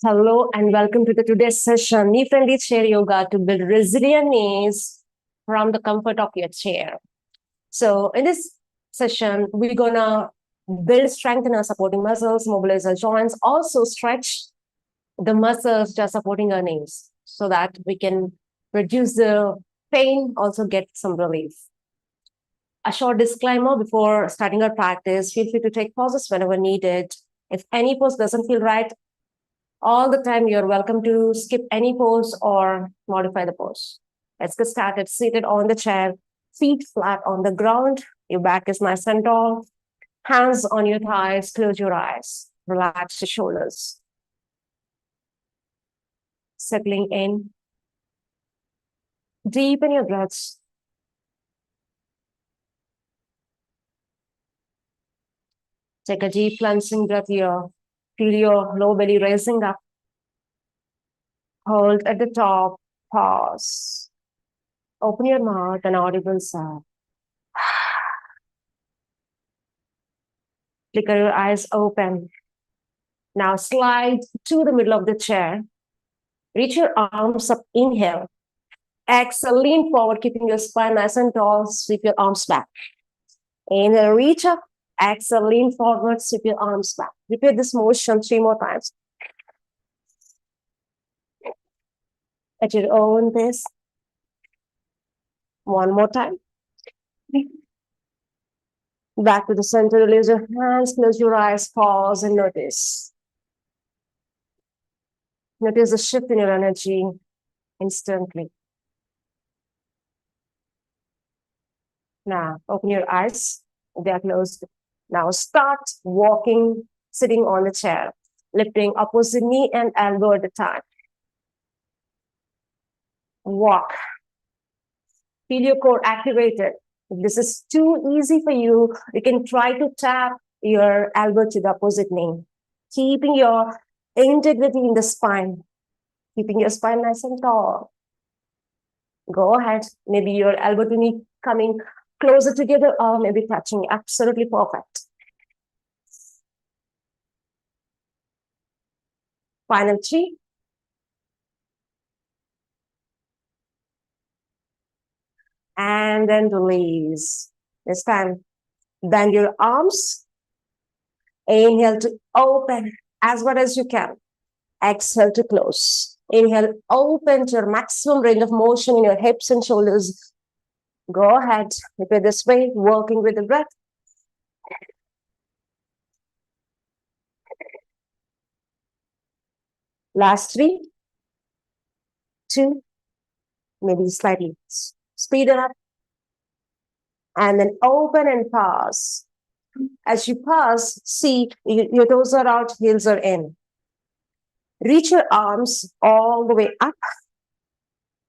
Hello and welcome to today's session, knee-friendly chair yoga to build resilient knees from the comfort of your chair. So in this session, we're gonna build strength in our supporting muscles, mobilize our joints, also stretch the muscles just supporting our knees so that we can reduce the pain, also get some relief. A short disclaimer before starting our practice, feel free to take pauses whenever needed. If any pose doesn't feel right, all the time, you're welcome to skip any pose or modify the pose. Let's get started. Seated on the chair, feet flat on the ground. Your back is nice and tall. Hands on your thighs. Close your eyes. Relax your shoulders. Settling in. Deepen your breaths. Take a deep cleansing breath here. Feel your low belly raising up. Hold at the top. Pause. Open your mouth and audible sound. Flicker your eyes open. Now slide to the middle of the chair. Reach your arms up. Inhale. Exhale, lean forward, keeping your spine nice and tall. Sweep your arms back. Inhale, reach up. Exhale, lean forward, sweep your arms back. Repeat this motion 3 more times. At your own pace. One more time. Back to the center. Release your hands, close your eyes, pause and notice. Notice the shift in your energy instantly. Now, open your eyes. They are closed. Now, start walking, sitting on the chair, lifting opposite knee and elbow at a time. Walk. Feel your core activated. If this is too easy for you, you can try to tap your elbow to the opposite knee, keeping your integrity in the spine, keeping your spine nice and tall. Go ahead. Maybe your elbow to knee coming closer together or maybe touching. Absolutely perfect. Final 3. And then release. This time, bend your arms. Inhale to open as wide as you can. Exhale to close. Inhale, open to your maximum range of motion in your hips and shoulders. Go ahead. Repeat this way, working with the breath. Last 3, 2, maybe slightly speed it up. And then open and pause. As you pause, see your toes are out, heels are in. Reach your arms all the way up.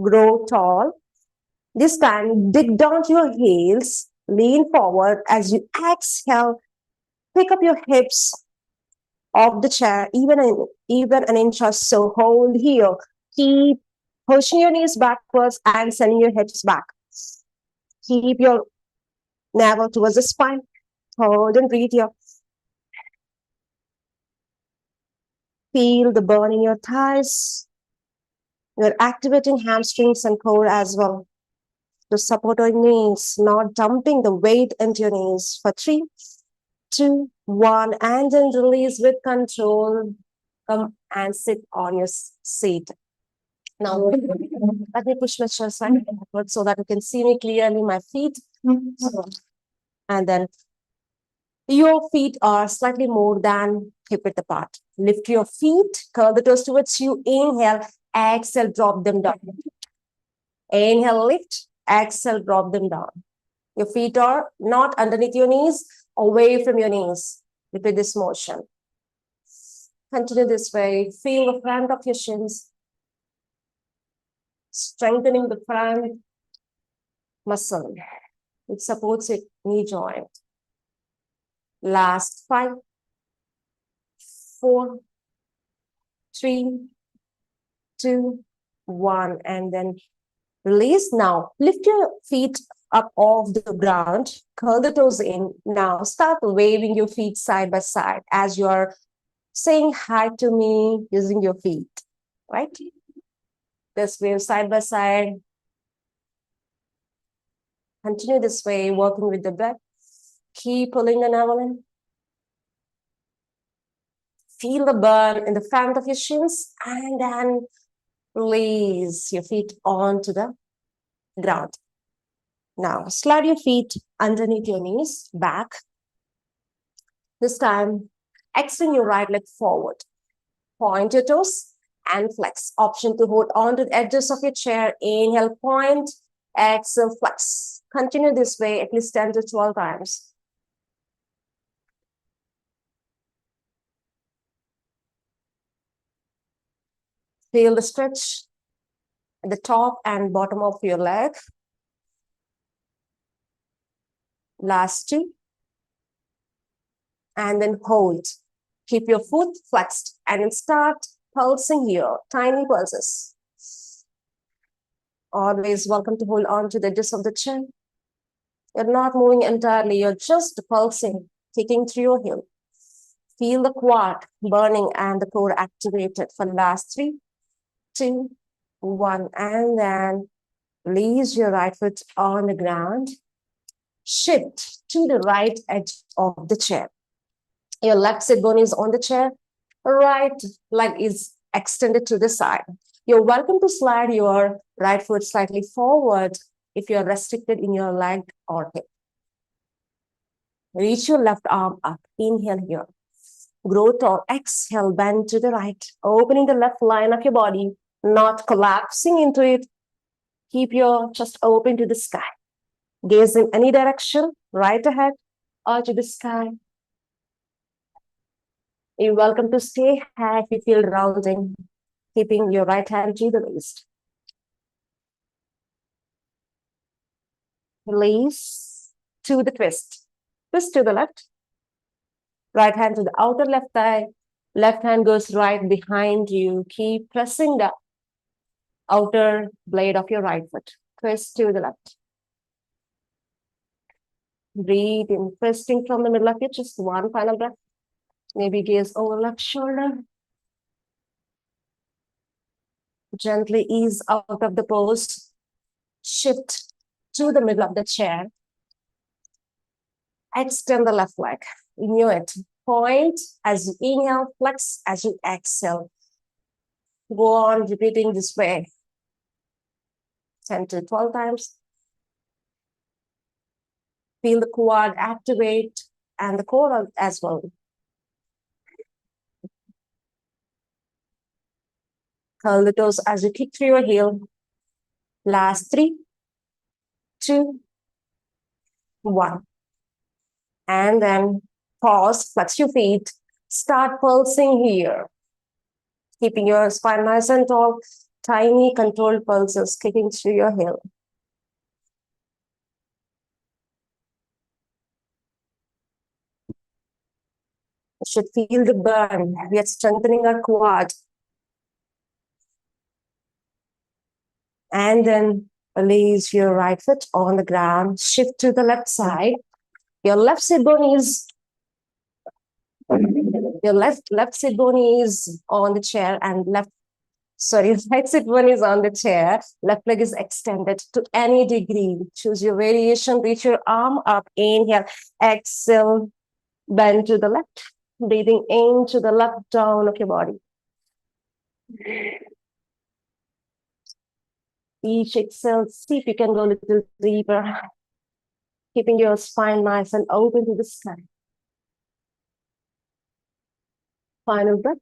Grow tall. This time, dig down to your heels. Lean forward. As you exhale, pick up your hips off the chair, even an inch or so. Hold here. Keep pushing your knees backwards and sending your hips back. Keep your navel towards the spine. Hold and breathe here. Feel the burn in your thighs. You're activating hamstrings and core as well to support your knees, not dumping the weight into your knees. For 3, 2, 1, and then release with control. Come and sit on your seat. Now, let me push my chair slightly backward so that you can see me clearly, my feet. And then your feet are slightly more than hip width apart. Lift your feet, curl the toes towards you. Inhale, exhale, drop them down. Inhale, lift, exhale, drop them down. Your feet are not underneath your knees, away from your knees. Repeat this motion. Continue this way. Feel the front of your shins. Strengthening the front muscle. It supports your knee joint. Last 5, 4, 3, 2, 1, and then release. Now, lift your feet up off the ground, curl the toes in. Now, start waving your feet side by side as you are saying hi to me using your feet, right? This way, side by side. Continue this way, working with the breath. Keep pulling the navel in. Feel the burn in the front of your shins, and then release your feet onto the ground. Now, slide your feet underneath your knees, back. This time, extend your right leg forward. Point your toes and flex. Option to hold on to the edges of your chair. Inhale, point. Exhale, flex. Continue this way at least 10 to 12 times. Feel the stretch at the top and bottom of your leg. Last two. And then hold. Keep your foot flexed and then start pulsing here. Tiny pulses. Always welcome to hold on to the edges of the chin. You're not moving entirely. You're just pulsing, kicking through your heel. Feel the quad burning and the core activated for the last 3, 2, 1. And then release your right foot on the ground. Shift to the right edge of the chair. Your left sit bone is on the chair. Right leg is extended to the side. You're welcome to slide your right foot slightly forward if you're restricted in your leg or hip. Reach your left arm up. Inhale here. Grow tall. Exhale, bend to the right. Opening the left line of your body, not collapsing into it. Keep your chest open to the sky. Gaze in any direction, right ahead or to the sky. You're welcome to stay high if you feel rounding, keeping your right hand to the waist. Release to the twist. Twist to the left. Right hand to the outer left thigh. Left hand goes right behind you. Keep pressing the outer blade of your right foot. Twist to the left. Breathe in, twisting from the middle of your chest. One final breath. Maybe gaze over left shoulder. Gently ease out of the pose. Shift to the middle of the chair. Extend the left leg. Renew it. Point as you inhale, flex as you exhale. Go on repeating this way 10 to 12 times. Feel the quad activate and the core as well. Curl the toes as you kick through your heel. Last 3, 2, 1. And then pause, flex your feet. Start pulsing here. Keeping your spine nice and tall. Tiny controlled pulses kicking through your heel. You should feel the burn. We are strengthening our quad. And then release your right foot on the ground. Shift to the left side. Your left sit bone is sit bone is on the chair and right sit bone is on the chair. Left leg is extended to any degree. Choose your variation. Reach your arm up. Inhale. Exhale. Bend to the left. Breathing into the left down of your body. Each exhale, see if you can go a little deeper. Keeping your spine nice and open to the sky. Final breath.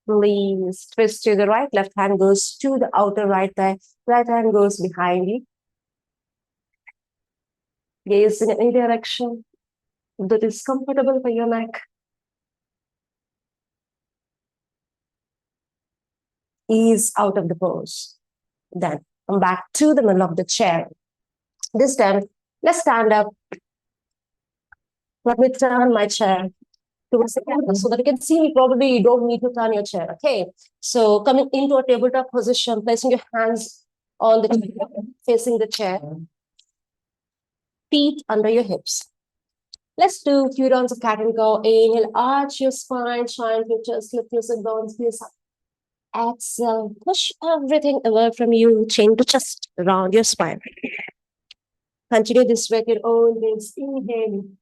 Release. Twist to the right. Left hand goes to the outer right thigh. Right hand goes behind you. Gaze in any direction that is comfortable for your neck. Ease out of the pose. Then come back to the middle of the chair. This time, let's stand up. Let me turn my chair towards the camera so that you can see me. Probably you don't need to turn your chair. Okay. So coming into a tabletop position, placing your hands on the chair, facing the chair, feet under your hips. Let's do a few rounds of cat and cow. Inhale, arch your spine, shine your chest, lift your sit bones, face up. Exhale, push everything away from you, chin to chest, around your spine. Continue this with your own wings. Inhaling,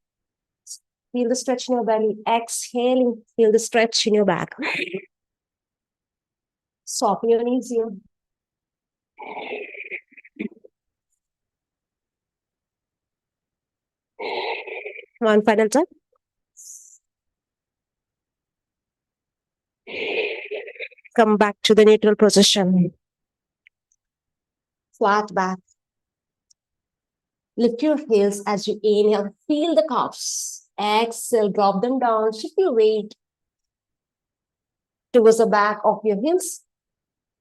feel the stretch in your belly. Exhaling, feel the stretch in your back. Soften your knees here. One final time. Come back to the neutral position. Flat back. Lift your heels as you inhale. Feel the calves. Exhale, drop them down. Shift your weight towards the back of your heels.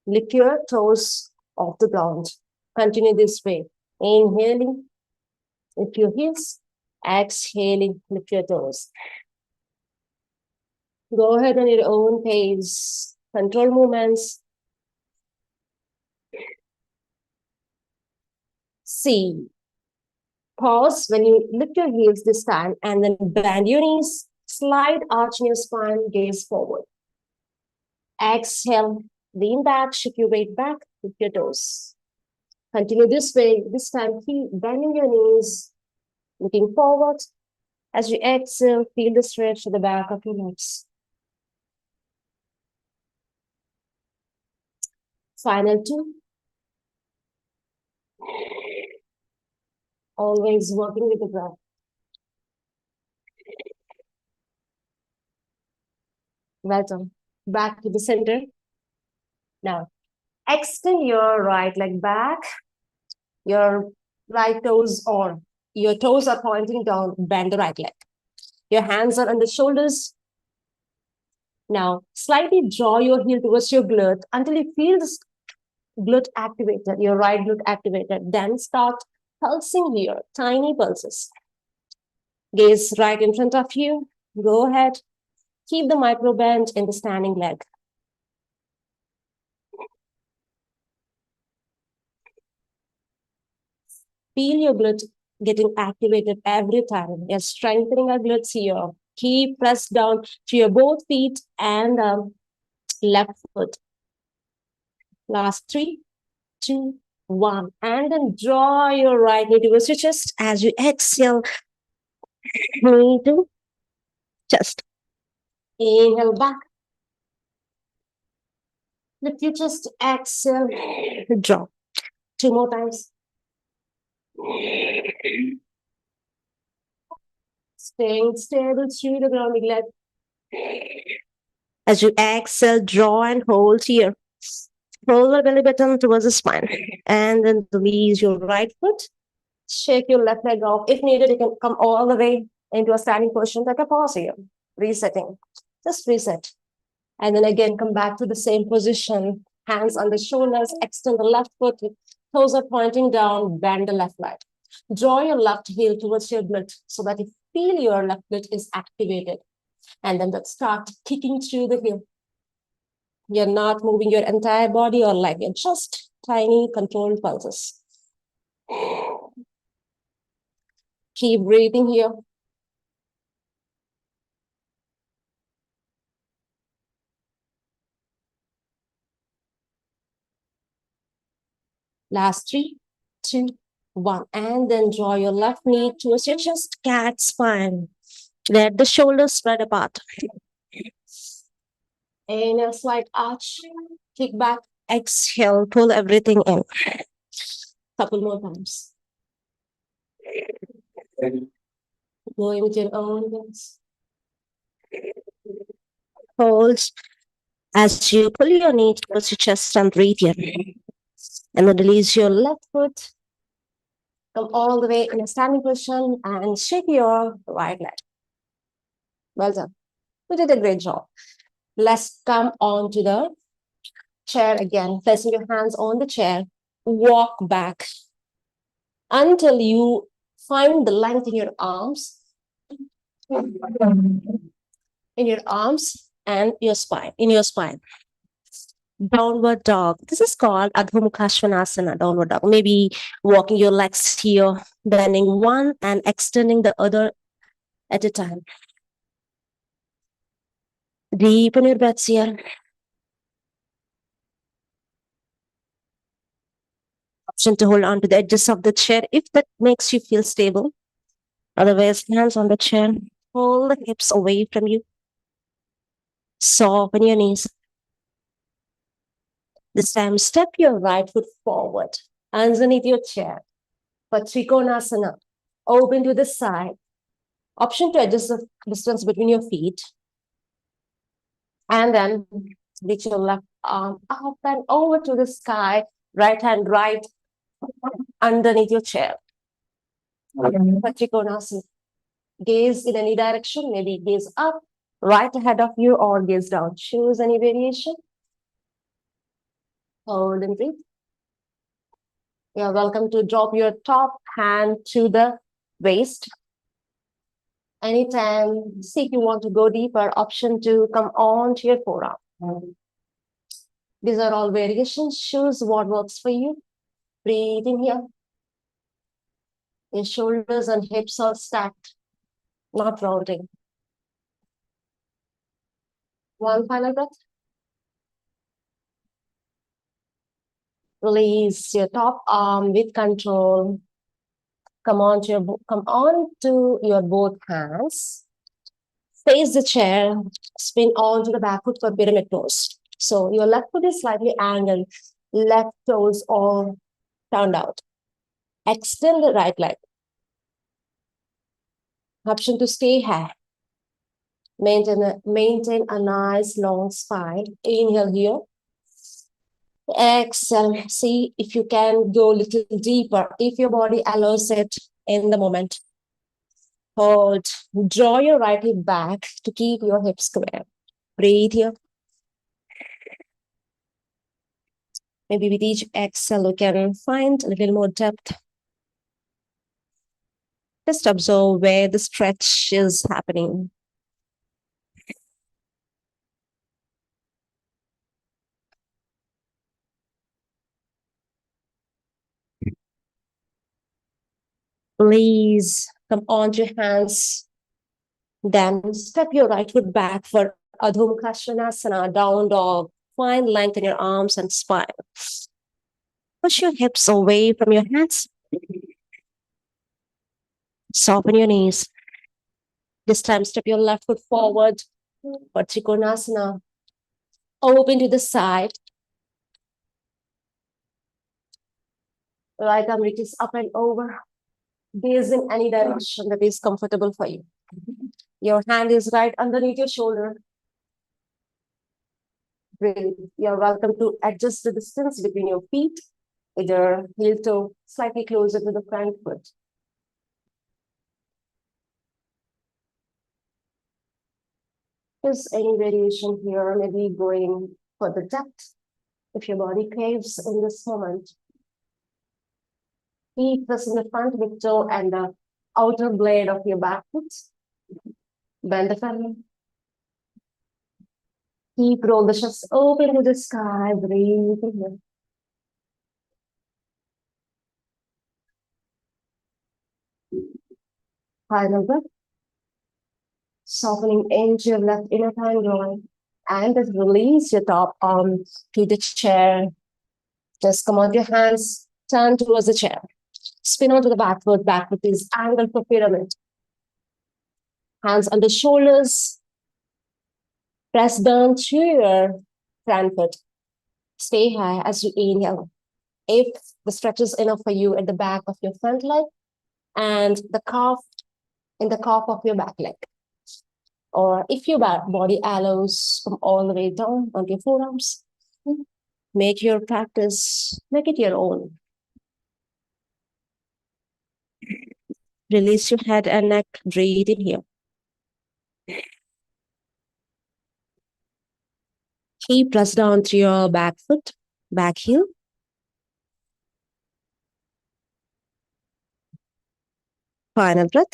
Lift your toes off the ground. Continue this way. Inhaling, lift your heels. Exhaling, lift your toes. Go ahead on your own pace. Control movements. C. Pause when you lift your heels this time and then bend your knees. Slide, arch in your spine, gaze forward. Exhale, lean back, shift your weight back, lift your toes. Continue this way. This time, keep bending your knees, looking forward. As you exhale, feel the stretch to the back of your legs. Final two. Always working with the breath. Well done. Back to the center. Now, extend your right leg back. Your right toes or your toes are pointing down. Bend the right leg. Your hands are on the shoulders. Now, slightly draw your heel towards your glute until you feel this glute activated, your right glute activated. Then start pulsing here, tiny pulses. Gaze right in front of you. Go ahead. Keep the micro bend in the standing leg. Feel your glute getting activated every time. You're strengthening our glutes here. Keep pressed down to your both feet and left foot. Last 3, 2, 1. And then draw your right knee towards your chest as you exhale. Knee to chest. Inhale back. Lift your chest. Exhale. Draw. 2 more times. Staying stable through the grounding leg. As you exhale, draw and hold here. Hold the belly button towards the spine. And then release your right foot. Shake your left leg off. If needed, you can come all the way into a standing position. Take a pause here. Resetting. Just reset. And then again, come back to the same position. Hands on the shoulders. Extend the left foot. Toes are pointing down. Bend the left leg. Draw your left heel towards your glute so that you feel your left glute is activated. And then let's start kicking through the heel. You're not moving your entire body or leg. You're just tiny controlled pulses. Keep breathing here. Last 3, 2, 1. And then draw your left knee towards your chest, cat spine. Let the shoulders spread apart. Inhale, slight arch. Kick back. Exhale, pull everything in. Couple more times. Going with your own wings. Hold as you pull your knee towards your chest and breathe here. And then release your left foot. Come all the way in a standing position and shake your right leg. Well done. You did a great job. Let's come on to the chair again. Placing your hands on the chair. Walk back until you find the length in your arms. In your arms and your spine. In your spine. Downward dog. This is called Adho Mukha Svanasana, downward dog. Maybe walking your legs here, bending one and extending the other at a time. Deepen your breaths here. Option to hold on to the edges of the chair if that makes you feel stable. Otherwise, hands on the chair. Hold the hips away from you. Soften your knees. This time, step your right foot forward underneath your chair for Trikonasana. Open to the side. Option to adjust the distance between your feet. And then reach your left arm up and over to the sky. Right hand right underneath your chair. For Trikonasana. Gaze in any direction, maybe gaze up, right ahead of you, or gaze down. Choose any variation. Hold and breathe. You're welcome to drop your top hand to the waist. Anytime, see if you want to go deeper, option to come on to your forearm. These are all variations. Choose what works for you. Breathe in here. Your shoulders and hips are stacked, not rounding. One final breath. Release your top arm with control. Come on to your both hands. Face the chair. Spin onto the back foot for pyramid pose. So your left foot is slightly angled. Left toes all turned out. Extend the right leg. Option to stay here. Maintain a nice long spine. Inhale here. Exhale. See if you can go a little deeper, if your body allows it in the moment. Hold. Draw your right hip back to keep your hips square. Breathe here. Maybe with each exhale, you can find a little more depth. Just observe where the stretch is happening. Please come on to your hands. Then step your right foot back for Adho Mukha Svanasana, down dog. Find length in your arms and spine. Push your hips away from your hands. Soften your knees. This time, step your left foot forward for Trikonasana. Open to the side. Right arm reaches up and over. Gaze in any direction that is comfortable for you. Your hand is right underneath your shoulder. Breathe. You're welcome to adjust the distance between your feet, either heel toe slightly closer to the front foot. There's any variation here, maybe going for the depth if your body craves in this moment. Feet press in the front big toe and the outer blade of your back foot. Bend the femur. Keep roll the chest open to the sky. Breathe in here. Final breath. Softening into your left inner thigh joint. And just release your top arm to the chair. Just come on your hands, turn towards the chair. Spin onto the back foot is angled for pyramid. Hands on the shoulders. Press down to your front foot. Stay high as you inhale. If the stretch is enough for you at the back of your front leg and the calf in the calf of your back leg. Or if your body allows, come all the way down on your forearms. Make your practice, make it your own. Release your head and neck, breathe in here. Keep press down to your back foot, back heel. Final breath.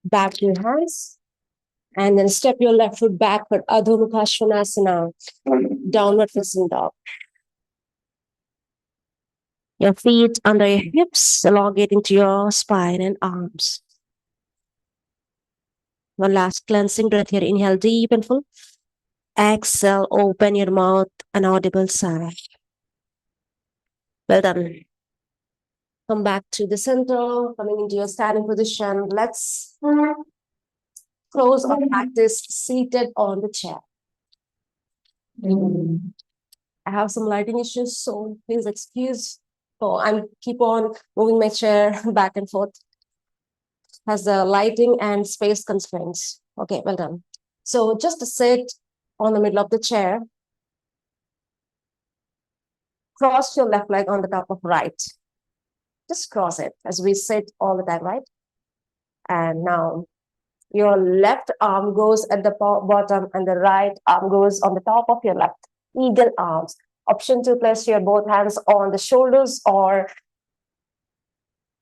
Back to your hands. And then step your left foot back for Adho Mukha Svanasana, downward facing dog. Your feet under your hips, elongating to your spine and arms. One last cleansing breath here. Inhale deep and full. Exhale, open your mouth, an audible sigh. Well done. Come back to the center, coming into your standing position. Let's close our practice seated on the chair. I have some lighting issues, so please excuse. Oh, I'm keep on moving my chair back and forth as the lighting and space constraints. Okay, well done. So just sit on the middle of the chair. Cross your left leg on the top of right. Just cross it as we sit all the time, right? And now your left arm goes at the bottom and the right arm goes on the top of your left. Eagle arms. Option to place your both hands on the shoulders or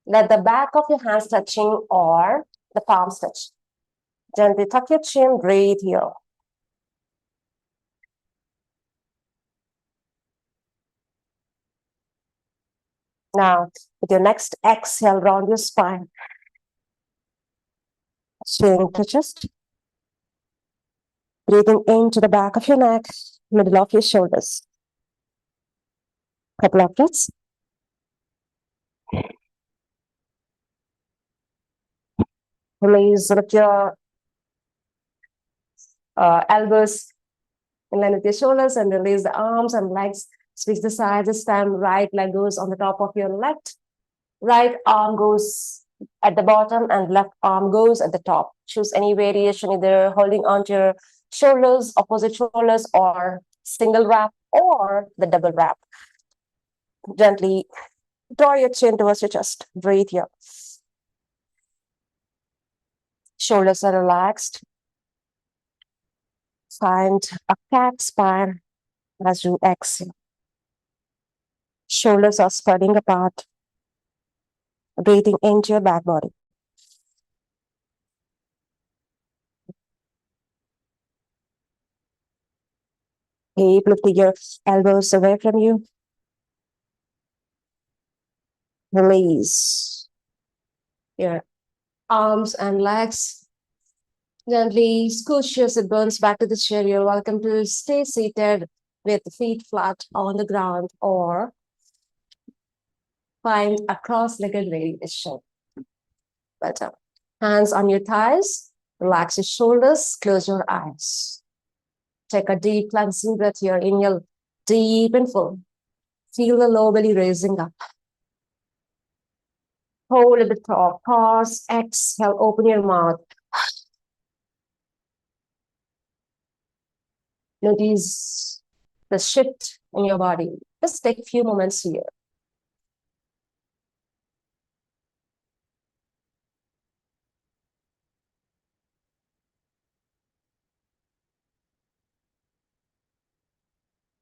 let the back of your hands touching or the palms touch. Gently tuck your chin, breathe here. Now, with your next exhale, round your spine. Chin to chest. Breathing into the back of your neck, middle of your shoulders. Couple of breaths. Release with your elbows in line with your shoulders and release the arms and legs. Switch the sides this time. Right leg goes on the top of your left. Right arm goes at the bottom and left arm goes at the top. Choose any variation, either holding onto your shoulders, opposite shoulders, or single wrap or the double wrap. Gently draw your chin towards your chest. Breathe here. Shoulders are relaxed. Find a cat spine as you exhale. Shoulders are spreading apart. Breathing into your back body. Keep lifting your elbows away from you. Release your arms and legs. Gently scooch your sit bones back to the chair. You're welcome to stay seated with the feet flat on the ground or find a cross-legged variation. Better. Hands on your thighs. Relax your shoulders. Close your eyes. Take a deep cleansing breath here. Inhale deep and full. Feel the lower belly raising up. Hold at the top. Pause. Exhale. Open your mouth. Notice the shift in your body. Just take a few moments here.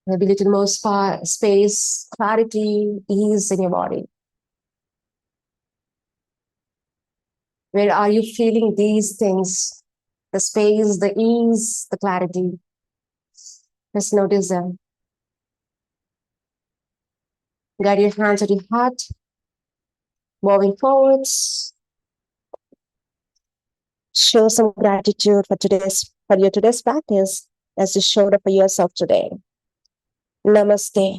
Maybe a little more space, clarity, ease in your body. Where are you feeling these things? The space, the ease, the clarity. Just notice them. Guide your hands at your heart. Moving forwards. Show some gratitude for your today's practice as you showed up for yourself today. Namaste.